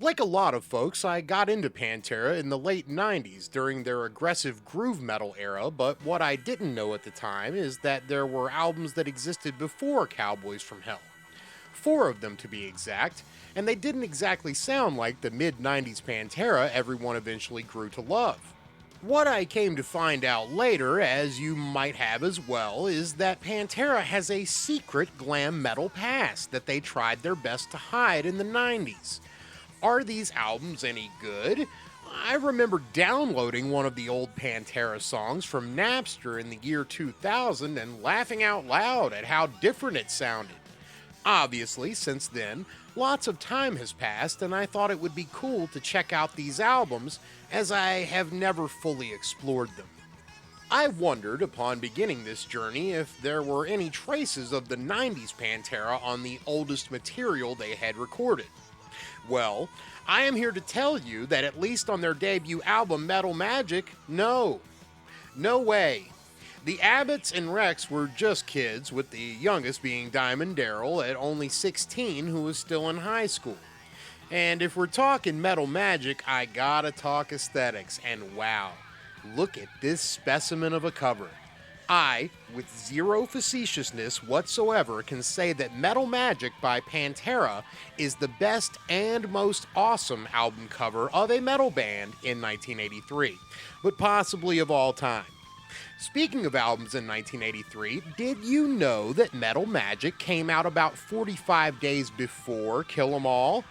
Like a lot of folks, I got into Pantera in the late 90s during their aggressive groove metal era, but what I didn't know at the time is that there were albums that existed before Cowboys from Hell. Four of them to be exact, and they didn't exactly sound like the mid 90s Pantera everyone eventually grew to love. What I came to find out later, as you might have as well, is that Pantera has a secret glam metal past that they tried their best to hide in the 90s. Are these albums any good? I remember downloading one of the old Pantera songs from Napster in the year 2000 and laughing out loud at how different it sounded. Obviously, since then, lots of time has passed, and I thought it would be cool to check out these albums, as I have never fully explored them. I wondered, upon beginning this journey, if there were any traces of the 90s Pantera on the oldest material they had recorded. Well, I am here to tell you that at least on their debut album Metal Magic, no. No way. The Abbotts and Rex were just kids, with the youngest being Diamond Daryl at only 16, who was still in high school. And if we're talking Metal Magic, I gotta talk aesthetics, and wow, look at this specimen of a cover. I, with zero facetiousness whatsoever, can say that Metal Magic by Pantera is the best and most awesome album cover of a metal band in 1983, but possibly of all time. Speaking of albums in 1983, did you know that Metal Magic came out about 45 days before Kill 'Em All?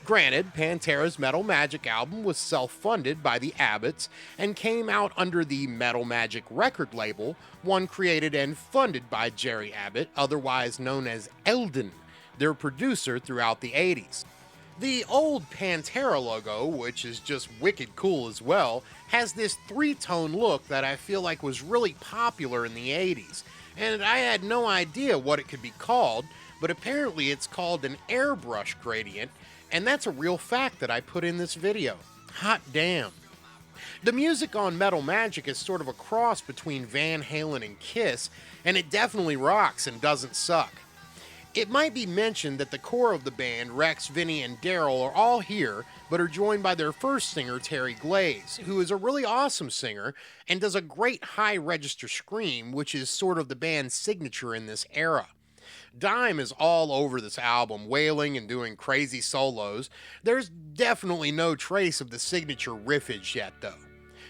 Granted, Pantera's Metal Magic album was self-funded by the Abbotts and came out under the Metal Magic record label, one created and funded by Jerry Abbott, otherwise known as Eldon, their producer throughout the 80s. The old Pantera logo, which is just wicked cool as well, has this three-tone look that I feel like was really popular in the 80s, and I had no idea what it could be called, but apparently it's called an airbrush gradient, and that's a real fact that I put in this video. Hot damn. The music on Metal Magic is sort of a cross between Van Halen and Kiss, and it definitely rocks and doesn't suck. It might be mentioned that the core of the band, Rex, Vinny, and Daryl, are all here, but are joined by their first singer, Terry Glaze, who is a really awesome singer and does a great high register scream, which is sort of the band's signature in this era. Dime is all over this album, wailing and doing crazy solos. There's definitely no trace of the signature riffage yet, though.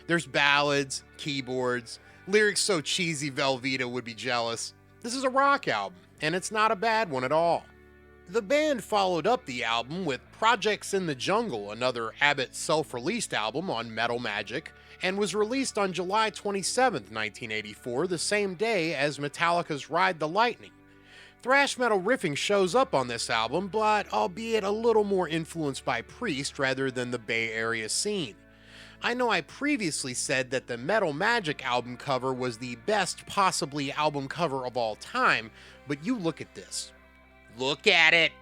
There's ballads, keyboards, lyrics so cheesy Velveeta would be jealous. This is a rock album, and it's not a bad one at all. The band followed up the album with Projects in the Jungle, another Abbott self-released album on Metal Magic, and was released on July 27, 1984, the same day as Metallica's Ride the Lightning. Thrash metal riffing shows up on this album, but albeit a little more influenced by Priest rather than the Bay Area scene. I know I previously said that the Metal Magic album cover was the best possibly album cover of all time, but you look at this. Look at it!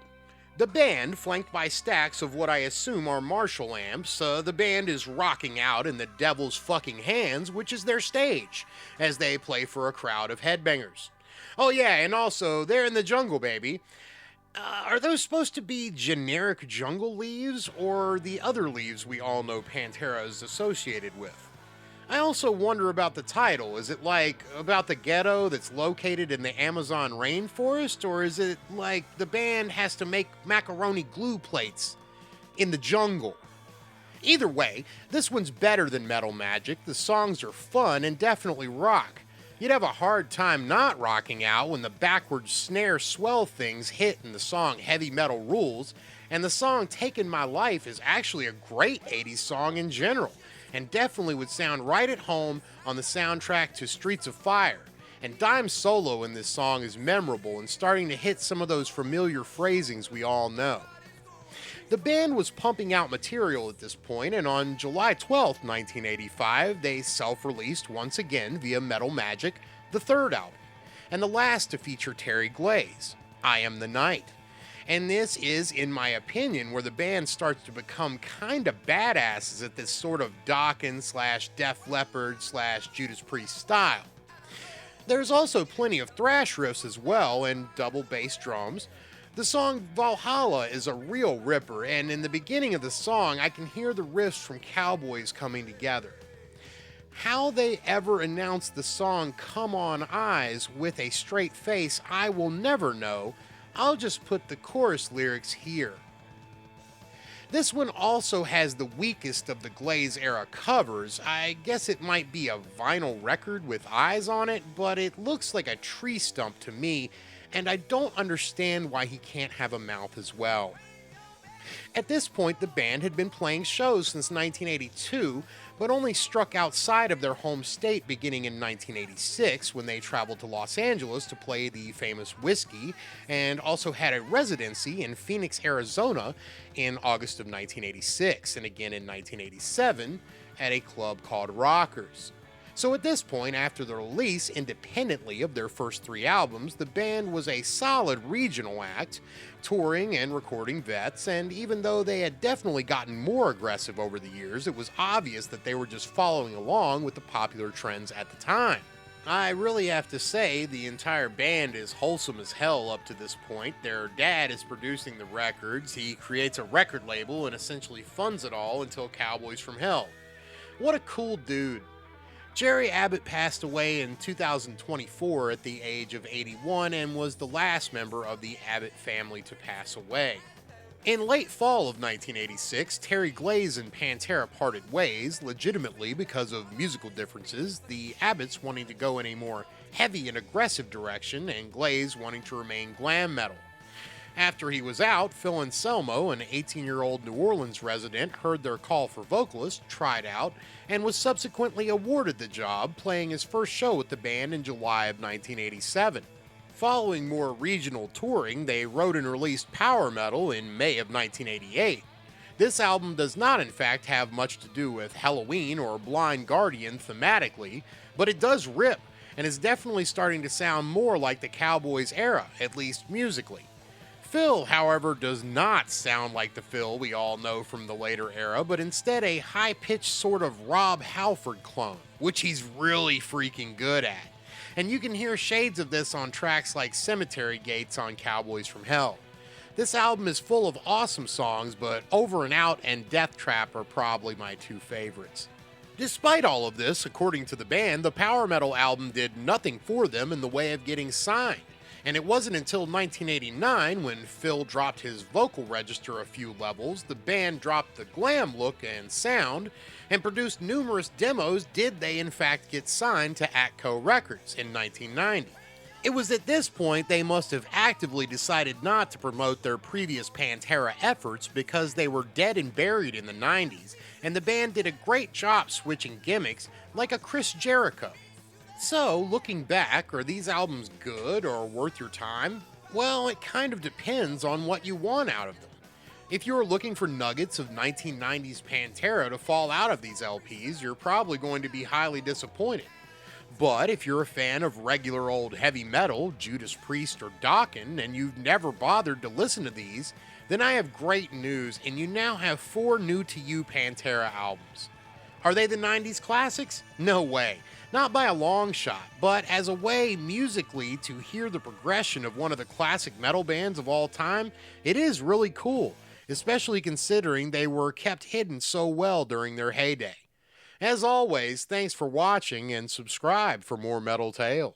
The band, flanked by stacks of what I assume are Marshall amps, the band is rocking out in the Devil's Fucking Hands, which is their stage, as they play for a crowd of headbangers. Oh yeah, and also, they're in the jungle, baby. Are those supposed to be generic jungle leaves, or the other leaves we all know Pantera is associated with? I also wonder about the title. Is it like about the ghetto that's located in the Amazon rainforest, or is it like the band has to make macaroni glue plates in the jungle? Either way, this one's better than Metal Magic. The songs are fun and definitely rock. You'd have a hard time not rocking out when the backwards snare swell things hit in the song Heavy Metal Rules, and the song Taking My Life is actually a great 80s song in general, and definitely would sound right at home on the soundtrack to Streets of Fire. And Dime's solo in this song is memorable and starting to hit some of those familiar phrasings we all know. The band was pumping out material at this point, and on July 12, 1985, they self-released once again via Metal Magic, the third album, and the last to feature Terry Glaze, I Am the Night. And this is, in my opinion, where the band starts to become kinda badasses at this sort of Dokken/Def Leppard/Judas Priest style. There's also plenty of thrash riffs as well, and double bass drums, The song Valhalla is a real ripper, and in the beginning of the song, I can hear the riffs from Cowboys coming together. How they ever announced the song Come On Eyes with a straight face, I will never know. I'll just put the chorus lyrics here. This one also has the weakest of the Glaze era covers. I guess it might be a vinyl record with eyes on it, but it looks like a tree stump to me, and I don't understand why he can't have a mouth as well. At this point, the band had been playing shows since 1982, but only struck outside of their home state beginning in 1986 when they traveled to Los Angeles to play the famous Whiskey, and also had a residency in Phoenix, Arizona in August of 1986, and again in 1987 at a club called Rockers. So at this point, after the release independently of their first 3 albums, the band was a solid regional act, touring and recording vets, and even though they had definitely gotten more aggressive over the years, it was obvious that they were just following along with the popular trends at the time. I really have to say, the entire band is wholesome as hell up to this point. Their dad is producing the records, he creates a record label and essentially funds it all until Cowboys from Hell. What a cool dude. Jerry Abbott passed away in 2024 at the age of 81 and was the last member of the Abbott family to pass away. In late fall of 1986, Terry Glaze and Pantera parted ways, legitimately because of musical differences, the Abbotts wanting to go in a more heavy and aggressive direction, and Glaze wanting to remain glam metal. After he was out, Phil Anselmo, an 18-year-old New Orleans resident, heard their call for vocalists, tried out, and was subsequently awarded the job, playing his first show with the band in July of 1987. Following more regional touring, they wrote and released Power Metal in May of 1988. This album does not in fact have much to do with Halloween or Blind Guardian thematically, but it does rip, and is definitely starting to sound more like the Cowboys era, at least musically. Phil, however, does not sound like the Phil we all know from the later era, but instead a high-pitched sort of Rob Halford clone, which he's really freaking good at. And you can hear shades of this on tracks like Cemetery Gates on Cowboys from Hell. This album is full of awesome songs, but Over and Out and Death Trap are probably my 2 favorites. Despite all of this, according to the band, the Power Metal album did nothing for them in the way of getting signed. And it wasn't until 1989, when Phil dropped his vocal register a few levels, the band dropped the glam look and sound, and produced numerous demos, did they in fact get signed to Atco Records in 1990. It was at this point they must have actively decided not to promote their previous Pantera efforts because they were dead and buried in the 90s, and the band did a great job switching gimmicks like a Chris Jericho. So, looking back, are these albums good or worth your time? Well, it kind of depends on what you want out of them. If you're looking for nuggets of 1990s Pantera to fall out of these LPs, you're probably going to be highly disappointed. But if you're a fan of regular old heavy metal, Judas Priest or Dokken, and you've never bothered to listen to these, then I have great news, and you now have 4 new-to-you Pantera albums. Are they the 90s classics? No way. Not by a long shot, but as a way musically to hear the progression of one of the classic metal bands of all time, it is really cool, especially considering they were kept hidden so well during their heyday. As always, thanks for watching and subscribe for more Metal Tales.